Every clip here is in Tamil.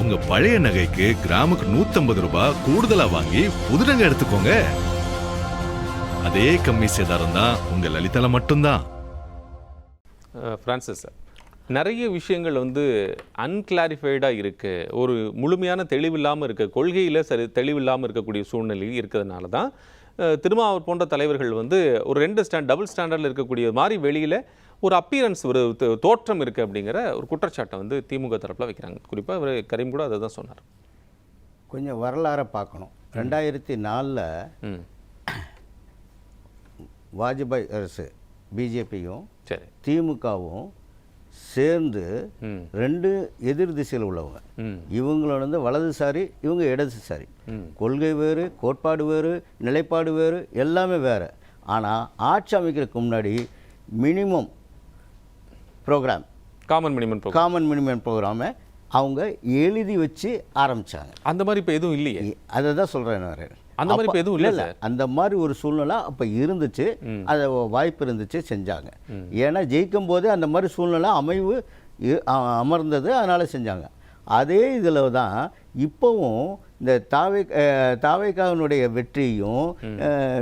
உங்க பழைய நகைக்கு கிராமுக்கு 150 ரூபாய் கூடுதலா வாங்கி புது நகை எடுத்துக்கோங்க. அதே கம்மி சேதாரம் தான் உங்க லலிதால மட்டும்தான். பிரான்சிஸ் சார், நிறைய விஷயங்கள் அன்கிளாரிஃபைடாக இருக்குது. ஒரு முழுமையான தெளிவில்லாமல் இருக்க, கொள்கையில் தெளிவில்லாமல் இருக்கக்கூடிய சூழ்நிலை இருக்கிறதுனால தான் திருமாவூர் போன்ற தலைவர்கள் ஒரு டபுள் ஸ்டாண்டர்டில் இருக்கக்கூடிய மாதிரி வெளியில் ஒரு அப்பியரன்ஸ், ஒரு தோற்றம் இருக்குது அப்படிங்கிற ஒரு குற்றச்சாட்டை திமுக தரப்பில் வைக்கிறாங்க. குறிப்பாக அவர் கரீம் கூட அதை தான் சொன்னார். கொஞ்சம் வரலாறை பார்க்கணும். 2004 வாஜ்பாய் அரசு பிஜேபியும் திமுகவும் சேர்ந்து 2 எதிர் திசையில் உள்ளவங்க. இவங்களோட வலதுசாரி, இவங்க இடதுசாரி. கொள்கை வேறு, கோட்பாடு வேறு, நிலைப்பாடு வேறு, எல்லாமே வேறு. ஆனால் ஆட்சி அமைக்கிறதுக்கு முன்னாடி மினிமம் ப்ரோக்ராம், காமன் மினிமம் ப்ரோக்ராமை அவங்க எழுதி வச்சு ஆரம்பித்தாங்க. அந்த மாதிரி இப்போ எதுவும் இல்லையே. அதை தான் சொல்கிறேன் நான். அந்த மாதிரி இப்போ எதுவும் இல்லை. அந்த மாதிரி ஒரு சூழ்நிலை அப்போ இருந்துச்சு, அது வாய்ப்பு இருந்துச்சு, செஞ்சாங்க. ஏன்னா ஜெயிக்கும் போதே அந்த மாதிரி சூழ்நிலை அமர்ந்தது, அதனால் செஞ்சாங்க. அதே இதில் தான் இப்போவும் இந்த தாவேகாவினுடைய வெற்றியும்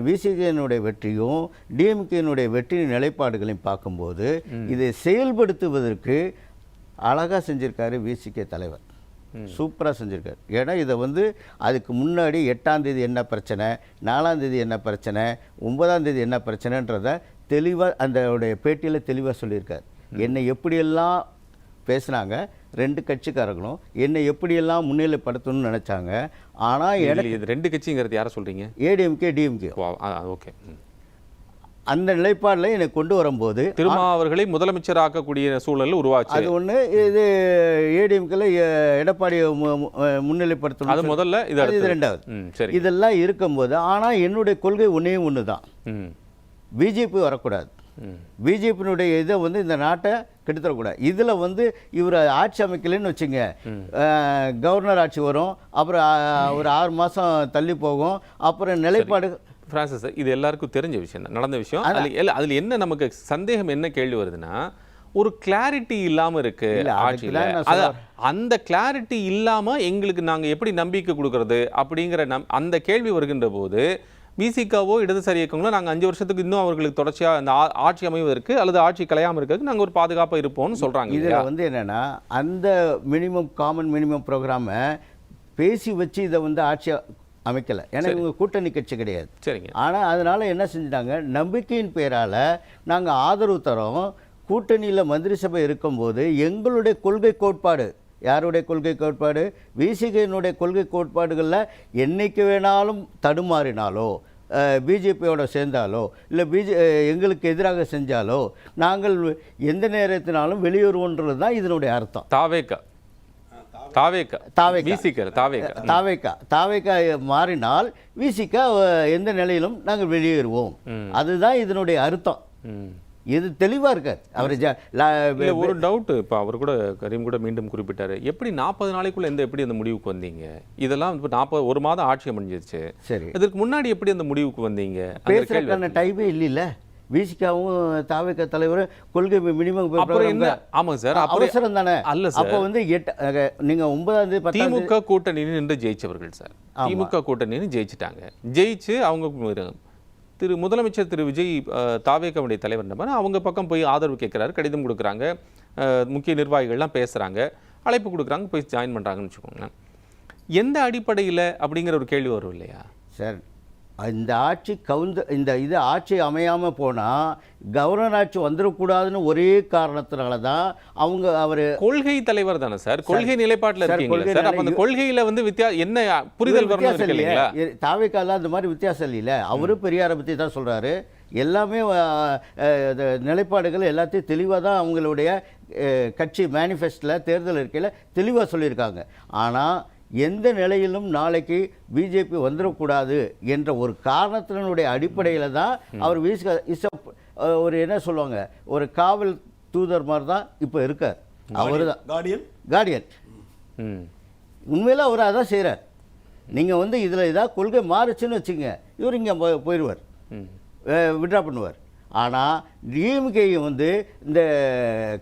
விசிகேனுடைய வெற்றியும் டிஎம்கேனுடைய வெற்றி நிலைப்பாடுகளையும் பார்க்கும்போது இதை செயல்படுத்துவதற்கு அழகாக செஞ்சுருக்காரு விசிகே தலைவர். சூப்பராக செஞ்சுருக்காரு. ஏன்னா இதை அதுக்கு முன்னாடி 8ஆம் தேதி என்ன பிரச்சனை, 4ஆம் தேதி என்ன பிரச்சனை, 9ஆம் தேதி என்ன பிரச்சனைன்றதை தெளிவாக அந்த பேட்டியில் தெளிவாக சொல்லியிருக்கார். என்னை எப்படியெல்லாம் பேசுனாங்க, 2 கட்சிக்காரங்களும் என்னை எப்படியெல்லாம் முன்னிலைப்படுத்தணும்னு நினச்சாங்க. ஆனால் எனக்கு 2 கட்சிங்கிறது யாரை சொல்கிறீங்க? ஏடிஎம்கே டிஎம்கே. ஓகே. அந்த நிலைப்பாடில் என்னை கொண்டு வரும்போது அவர்களை முதலமைச்சர் ஆக்கக்கூடிய சூழல் உருவாச்சு. அது ஒன்று. இது ஏடிஎம்கேல எடப்பாடியை முன்னிலைப்படுத்தணும், அது முதல்ல. இது 2வது. இதெல்லாம் இருக்கும்போது ஆனால் என்னுடைய கொள்கை ஒன்று தான், பிஜேபி வரக்கூடாது. பிஜேபியினுடைய இதை இந்த நாட்டை கெடுத்துடக்கூடாது. இதில் இவர் ஆட்சி அமைக்கலன்னு வச்சுங்க, கவர்னர் ஆட்சி வரும், அப்புறம் ஒரு 6 மாதம் தள்ளி போகும், அப்புறம் நிலைப்பாடு. பிரான்சிஸ், இது எல்லாருக்கும் தெரிஞ்ச விஷயம் தான், நடந்த விஷயம். அதில் என்ன நமக்கு சந்தேகம், என்ன கேள்வி வருதுன்னா, ஒரு கிளாரிட்டி இல்லாமல் இருக்கு ஆட்சியில். அந்த கிளாரிட்டி இல்லாமல் எங்களுக்கு நாங்கள் எப்படி நம்பிக்கை கொடுக்கறது அப்படிங்கிற அந்த கேள்வி வருகின்ற போது விசிகாவோ இடதுசாரி இயக்கங்களோ நாங்கள் 5 வருஷத்துக்கு இன்னும் அவர்களுக்கு தொடர்ச்சியாக அந்த ஆட்சி அமைவதற்கு அல்லது ஆட்சி கலையாமல் இருக்கிறதுக்கு நாங்கள் ஒரு பாதுகாப்பாக இருப்போம்னு சொல்கிறாங்க. இதில் என்னென்னா அந்த காமன் மினிமம் ப்ரோக்ராமை பேசி வச்சு இதை ஆட்சி அமைக்கலை. ஏன்னா இவங்க கூட்டணி கட்சி கிடையாது. சரிங்க. ஆனால் அதனால் என்ன செஞ்சிட்டாங்க, நம்பிக்கையின் பேரால் நாங்கள் ஆதரவு தரோம், கூட்டணியில் மந்திரி சபை இருக்கும்போது எங்களுடைய கொள்கை கோட்பாடு, யாருடைய கொள்கை கோட்பாடு, விசிகேனுடைய கொள்கை கோட்பாடுகளில் என்றைக்கு வேணாலும் தடுமாறினாலோ, பிஜேபியோட சேர்ந்தாலோ, இல்லை எங்களுக்கு எதிராக செஞ்சாலோ நாங்கள் எந்த நேரத்தினாலும் வெளியேறுவோன்றது தான் இதனுடைய அர்த்தம். தாவேகா மாறினால் விசிகா எந்த நிலையிலும் நாங்கள் வெளியேறுவோம், அதுதான் இதனுடைய அர்த்தம். இது தெளிவாக இருக்கார். அவர் ஒரு டவுட், இப்போ அவர் கூட கரீம் கூட மீண்டும் குறிப்பிட்டார், எப்படி 40 நாளைக்குள்ள எப்படி அந்த முடிவுக்கு வந்தீங்க? இதெல்லாம் 1 மாதம் ஆட்சி அமைஞ்சிருச்சு. சரி, இதற்கு முன்னாடி எப்படி அந்த முடிவுக்கு வந்தீங்க? பேசுறதுக்கான டைமே இல்லைல்ல. விசிகாவும் தாவேகா தலைவரும் கொள்கை மினிமம். ஆமாம் சார், அவசரம் தானே. அல்ல சார், அப்போ நீங்கள் 9ஆம் தேதி திமுக கூட்டணி நின்று ஜெயிச்சவர்கள் சார். திமுக கூட்டணி ஜெயிச்சிட்டாங்க. ஜெயிச்சு அவங்க முதலமைச்சர் திரு விஜய் தாவேகாவுடைய தலைவர் நம்பர் அவங்க பக்கம் போய் ஆதரவு கேட்குறாரு, கடிதம் கொடுக்குறாங்க, முக்கிய நிர்வாகிகள்லாம் பேசுகிறாங்க, அழைப்பு கொடுக்குறாங்க, போய் ஜாயின் பண்ணுறாங்கன்னு வச்சுக்கோங்க. எந்த அடிப்படையில் அப்படிங்கிற ஒரு கேள்வி வரும் இல்லையா சார்? இந்த ஆட்சி இது ஆட்சி அமையாமல் போனால் கவர்னர் ஆட்சி வந்துடக்கூடாதுன்னு ஒரே காரணத்தினால தான் அவர் கொள்கை தலைவர் தானே சார், கொள்கை நிலைப்பாட்டில் இருக்கீங்க சார். அப்ப அந்த கொள்கையில் என்ன புரிதல் வித்தியாசம் இல்லையா? தாவேகால அந்த மாதிரி வித்தியாசம் இல்லையில. அவரும் பெரியாரை பற்றி தான் சொல்கிறாரு. எல்லாமே நிலைப்பாடுகள் எல்லாத்தையும் தெளிவாக தான் அவங்களுடைய கட்சி மேனிஃபெஸ்டோவில் தேர்தல் இருக்கையில் தெளிவாக சொல்லியிருக்காங்க. ஆனால் எந்த நிலையிலும் நாளைக்கு பிஜேபி வந்துடக்கூடாது என்ற ஒரு காரணத்தினுடைய அடிப்படையில் தான் அவர் ஒரு என்ன சொல்லுவாங்க, ஒரு காவல் தூதர் மாதிரி தான் இப்போ இருக்கார். அவர் தான் கார்டியன். உண்மையில் அவர் அதான் செய்கிறார். நீங்கள் இதில் ஏதாவது கொள்கை மாறுச்சுன்னு வச்சுங்க, இவர் இங்கே போயிடுவார், விட்ரா பண்ணுவார். ஆனால் டிஎம்கே வந்து இந்த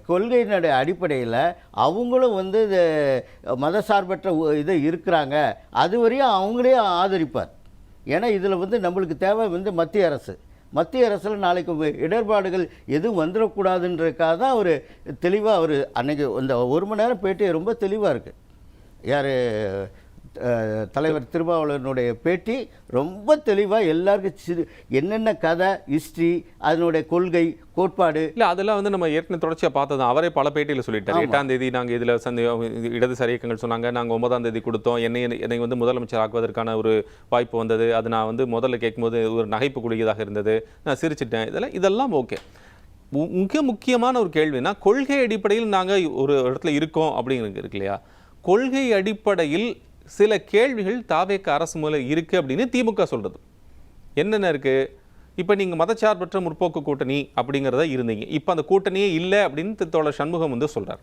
கொள்கையினுடைய அடிப்படையில் அவங்களும் வந்து இந்த மதசார்பற்ற இது இருக்கிறாங்க, அதுவரையும் அவங்களே ஆதரிப்பார். ஏன்னா இதில் வந்து நம்மளுக்கு தேவை வந்து மத்திய அரசில் நாளைக்கு இடர்பாடுகள் எதுவும் வந்துடக்கூடாதுன்றதுக்காக தான் அவர் தெளிவாக அவர் அன்றைக்கி இந்த 1 மணி நேரம் பேட்டி ரொம்ப தெளிவாக இருக்குது. யார் தலைவர் திருமாவளவனுடைய பேட்டி ரொம்ப தெளிவாக எல்லாருக்கும் என்னென்ன கதை, ஹிஸ்ட்ரி, அதனுடைய கொள்கை, கோட்பாடு இல்லை அதெல்லாம் வந்து நம்ம ஏற்கனவே தொடர்ச்சியாக பார்த்ததான். அவரே பல பேட்டியில் சொல்லிட்டார். 8ஆம் தேதி நாங்கள் இதில் இடதுசாரி இயக்கங்கள் சொன்னாங்க, நாங்கள் 9ஆம் தேதி கொடுத்தோம், என்னை வந்து முதலமைச்சர் ஆக்குவதற்கான ஒரு வாய்ப்பு வந்தது, அது நான் வந்து முதல்ல கேட்கும்போது ஒரு நகைப்புக்குரியதாக இருந்தது, நான் சிரிச்சிட்டேன், இதெல்லாம் ஓகே. முக்கியமான ஒரு கேள்வினா, கொள்கை அடிப்படையில் நாங்கள் ஒரு இடத்துல இருக்கோம் அப்படிங்கிறது இருக்கு இல்லையா? கொள்கை அடிப்படையில் சில கேள்விகள் தாவேக அரசு மூலம் இருக்குது அப்படின்னு திமுக சொல்கிறது. என்னென்ன இருக்குது? இப்போ நீங்கள் மதச்சார்பற்ற முற்போக்கு கூட்டணி அப்படிங்கிறத இருந்தீங்க, இப்போ அந்த கூட்டணியே இல்லை அப்படின்னு தோழர் சண்முகம் வந்து சொல்கிறார்.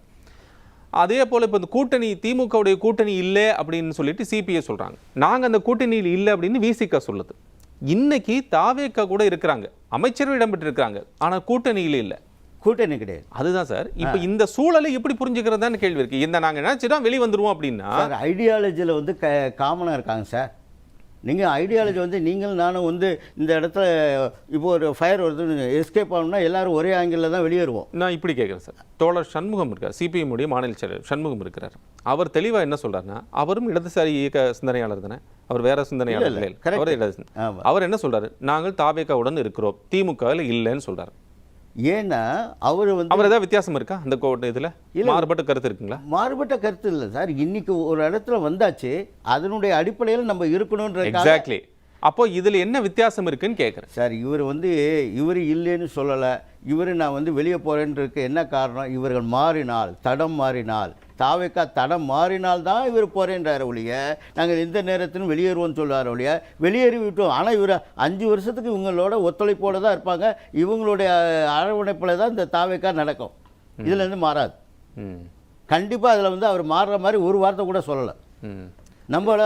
அதே போல் இப்போ இந்த கூட்டணி திமுகவுடைய கூட்டணி இல்லை அப்படின்னு சொல்லிட்டு சிபிஐ சொல்கிறாங்க. நாங்கள் அந்த கூட்டணியில் இல்லை அப்படின்னு விசிக சொல்லுது. இன்னைக்கு தாவேக கூட இருக்கிறாங்க, அமைச்சர்கள் இடம்பெற்றிருக்கிறாங்க, ஆனால் கூட்டணியில் இல்லை, கூட்டணி கிடையாது. அதுதான் சார். இப்போ இந்த சூழலை எப்படி புரிஞ்சுக்கிறதான்னு கேள்வி இருக்கு. இந்த நாங்கள் நினைச்சிட்டோம் வெளியே வந்துருவோம் அப்படின்னா ஐடியாலஜியில் வந்து காமனாக இருக்காங்க சார். நீங்கள் ஐடியாலஜி வந்து நீங்களும் நானும் வந்து இந்த இடத்துல இப்போ ஒரு ஃபயர் வருது, எஸ்கேப் ஆகணும்னா எல்லாரும் ஒரே ஆங்கிளில் தான் வெளியேறுவோம். நான் இப்படி கேட்குறேன் சார். தோழர் சண்முகம் இருக்கார், சிபிஎம் உடைய மாநில செயலர் சண்முகம் இருக்கிறார். அவர் தெளிவாக என்ன சொல்றாருன்னா, அவரும் இடதுசாரி இயக்க சிந்தனையாளர் தானே, அவர் வேற சிந்தனையாளர் இல்லை, அவர் என்ன சொல்றாரு, நாங்கள் தாவேகாவுடன் இருக்கிறோம், திமுகவில் இல்லைன்னு சொல்றாரு. ஏன்னா அவர் ஏதாவது வித்தியாசம் இருக்கா அந்த இதில்? மாறுபட்ட கருத்து இருக்குங்களா? மாறுபட்ட கருத்து இல்லை சார். இன்னைக்கு ஒரு இடத்துல வந்தாச்சு, அதனுடைய அடிப்படையில் நம்ம இருக்கணும்ன்ற. எக்ஸாக்ட்லி. அப்போ இதில் என்ன வித்தியாசம் இருக்குன்னு கேட்குறேன் சார். இவர் இல்லைன்னு சொல்லலை, நான் வந்து வெளியே போகிறேன்றதுக்கு என்ன காரணம், இவர்கள் மாறினால், தடம் மாறினால், தாவேக்கா தடம் மாறினால் தான் இவர் போகிறேன்றார் ஒழிய நாங்கள் எந்த நேரத்திலும் வெளியேறுவோம்னு சொல்லுவார் ஒழிய வெளியேறி விட்டோம். ஆனால் இவர் 5 வருஷத்துக்கு இவங்களோட ஒத்துழைப்போடு தான் இருப்பாங்க, இவங்களுடைய அரவணைப்பில் தான் இந்த தாவேக்கா நடக்கும், இதுலேருந்து மாறாது. கண்டிப்பாக அதில் வந்து அவர் மாறுற மாதிரி ஒரு வார்த்தை கூட சொல்லலை. நம்மள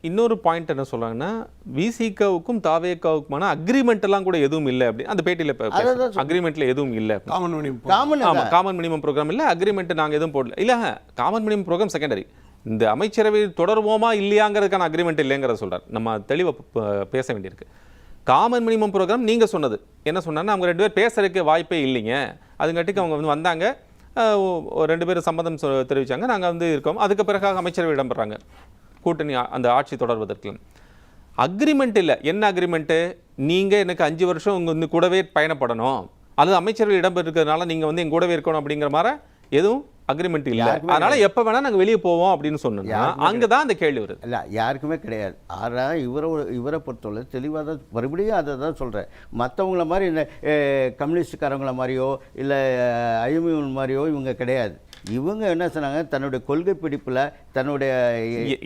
இன்னொரு பாயிண்ட் என்ன சொல்றாங்கன்னா, விசிகாவுக்கும் தாவேகாவுக்குமான அக்ரிமெண்ட் எல்லாம் கூட எதுவும் இல்லை அப்படி அந்த பேட்டியில் அக்ரிமெண்ட்ல எதுவும் இல்லை. காமன் மினிமம் ப்ரோக்ராம் இல்லை, அக்ரிமெண்ட் நாங்கள் எதுவும் போடல. இல்லை, காமன் மினிமம் ப்ரோக்ராம் செகண்டரி. இந்த அமைச்சரவை தொடருவோமா இல்லையாங்கிறதுக்கான அக்ரிமெண்ட் இல்லைங்கிறத சொல்றாரு. நம்ம தெளிவாக பேச வேண்டியிருக்கு. காமன் மினிமம் ப்ரோக்ராம் நீங்க சொன்னது என்ன சொன்னாங்கன்னா, அவங்க 2 பேர் பேசுறதுக்கு வாய்ப்பே இல்லைங்க, அதுங்காட்டிக்கு அவங்க வந்து வந்தாங்க, 2 பேரும் சம்மதம் தெரிவித்தாங்க, நாங்கள் வந்து இருக்கோம், அதுக்கு பிறகு அமைச்சரவை இடம்பெறாங்க கூட்டணி அந்த ஆட்சி தொடர்வதற்கு. அக்ரிமெண்ட் இல்லை. என்ன அக்ரிமெண்ட்டு? நீங்கள் எனக்கு 5 வருஷம் உங்கள் வந்து கூடவே பயணப்படணும், அல்லது அமைச்சர்கள் இடம்பெற்றிருக்கிறதுனால நீங்கள் வந்து எங்க கூடவே இருக்கணும் அப்படிங்கிற மாதிரி எதுவும் அக்ரிமெண்ட் இல்லை, அதனால எப்போ வேணால் நாங்கள் வெளியே போவோம் அப்படின்னு சொன்னோம்னா அங்கே தான் அந்த கேள்வி வருது. இல்லை, யாருக்குமே கிடையாது. ஆனால் இவரை பொறுத்தவரை தெளிவாக தான் மறுபடியும் அதை தான் சொல்கிறேன். மற்றவங்கள மாதிரி இந்த கம்யூனிஸ்டுக்காரங்கள மாதிரியோ இல்லை ஐஎம்யூ மாதிரியோ இவங்க கிடையாது. இவங்க என்ன சொன்னாங்க, தன்னுடைய கொள்கை பிடிப்பில் தன்னுடைய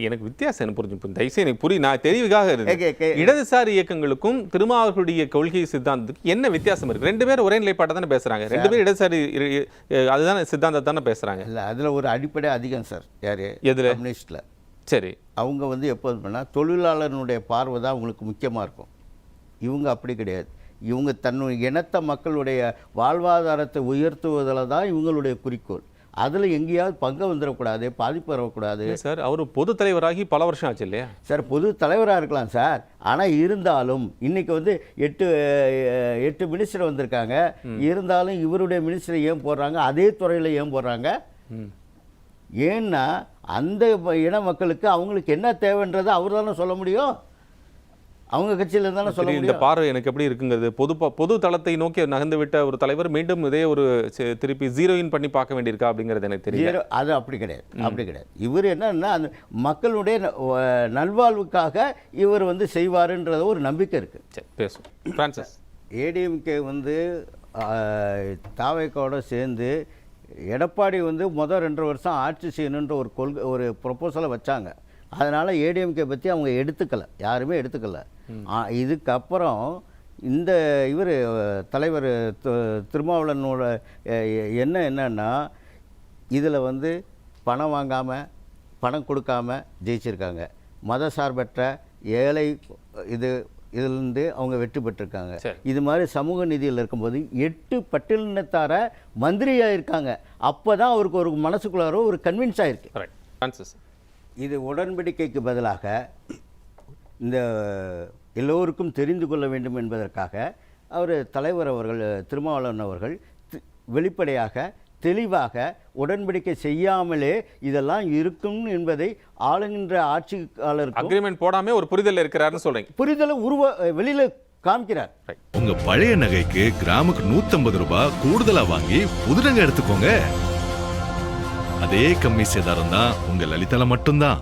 எனக்கு வித்தியாசம் என்ன புரிஞ்சு தயவுசெய்து எனக்கு புரிய, நான் தெளிவாக இருக்கு. இடதுசாரி இயக்கங்களுக்கும் திருமாவர்களுடைய கொள்கை சித்தாந்தத்துக்கு என்ன வித்தியாசம் இருக்கு? 2 பேரும் ஒரே நிலைப்பாட்டை தானே பேசுறாங்க, 2 பேரும் இடதுசாரி அதுதானே சித்தாந்தத்தை தானே பேசுறாங்க. இல்லை, அதில் ஒரு அடிப்படை அதிகம் சார். யார்? எதில்? கம்யூனிஸ்டில். சரி, அவங்க வந்து எப்போது பண்ணால் தொழிலாளர்களுடைய பார்வை தான் அவங்களுக்கு முக்கியமாக இருக்கும். இவங்க அப்படி கிடையாது. இவங்க தன்னுடைய இனத்த மக்களுடைய வாழ்வாதாரத்தை உயர்த்துவதில் தான் இவங்களுடைய குறிக்கோள். அதில் எங்கேயாவது பங்கு வந்துடக்கூடாது, பாதிப்பு வரக்கூடாது. சார், அவர் பொது தலைவராகி பல வருஷம் ஆச்சு இல்லையா சார்? பொது தலைவராக இருக்கலாம் சார், ஆனால் இருந்தாலும் இன்றைக்கி வந்து 8 மினிஸ்டர் வந்திருக்காங்க, இருந்தாலும் இவருடைய மினிஸ்டரை ஏன் போடுறாங்க, அதே துறையில் ஏன் போடுறாங்க? ஏன்னா அந்த இன மக்களுக்கு அவங்களுக்கு என்ன தேவைன்றதை அவர் தானே சொல்ல முடியும், அவங்க கட்சியில் இருந்தாலும் சொல்ல முடியும். இந்த பார்வை எனக்கு எப்படி இருக்குங்கிறது, பொது தளத்தை நோக்கி நகர்ந்து விட்ட ஒரு தலைவர் மீண்டும் இதே ஒரு திருப்பி ஜீரோயின் பண்ணி பார்க்க வேண்டியிருக்கா அப்படிங்கிறது எனக்கு தெரியல. அது அப்படி கிடையாது. இவர் என்னன்னா அந்த மக்களுடைய நல்வாழ்வுக்காக இவர் வந்து செய்வாருன்றத ஒரு நம்பிக்கை இருக்கு. சரி, பேசும். பிரான்சிஸ், ஏடிஎம்கே வந்து தாவேக்காவோட சேர்ந்து எடப்பாடி வந்து முதல் 2 வருஷம் ஆட்சி செய்யணுன்ற ஒரு ப்ரொப்போசலை வச்சாங்க. அதனால் ஏடிஎம்கே பற்றி அவங்க யாருமே எடுத்துக்கல. இதுக்கப்புறம் இந்த இவர் தலைவர் திருமாவளவனோட என்னன்னா இதில் வந்து பணம் வாங்காமல் பணம் கொடுக்காம ஜெயிச்சிருக்காங்க. மதசார்பற்ற ஏழை இதிலிருந்து அவங்க வெற்றி பெற்றிருக்காங்க. சரி. இது மாதிரி சமூக நீதியில் இருக்கும்போது 8 பட்டியலினத்தார மந்திரியாக இருக்காங்க. அப்போ தான் அவருக்கு ஒரு மனசுக்குள்ளார ஒரு கன்வின்ஸ் ஆயிருக்கு. Right Francis. இது உடன்படிக்கைக்கு பதிலாக இந்த எல்லோருக்கும் தெரிந்து கொள்ள வேண்டும் என்பதற்காக அவர் தலைவர் அவர்கள் திருமாவளவன் அவர்கள் வெளிப்படையாக தெளிவாக உடன்படிக்கை செய்யாமலே இதெல்லாம் இருக்கும் என்பதை ஆளுகின்ற ஆட்சியாளருக்கு அக்ரிமெண்ட் போடாம ஒரு புரிதல் இருக்கிறாருன்னு சொல்றீங்க. புரிதலை வெளியில காமிக்கிறார். உங்க பழைய நகைக்கு கிராமுக்கு 150 ரூபாய் கூடுதலா வாங்கி புது நகை எடுத்துக்கோங்க. அதே கம்மி சேதாரம் தான் உங்க லலிதால மட்டும்தான்.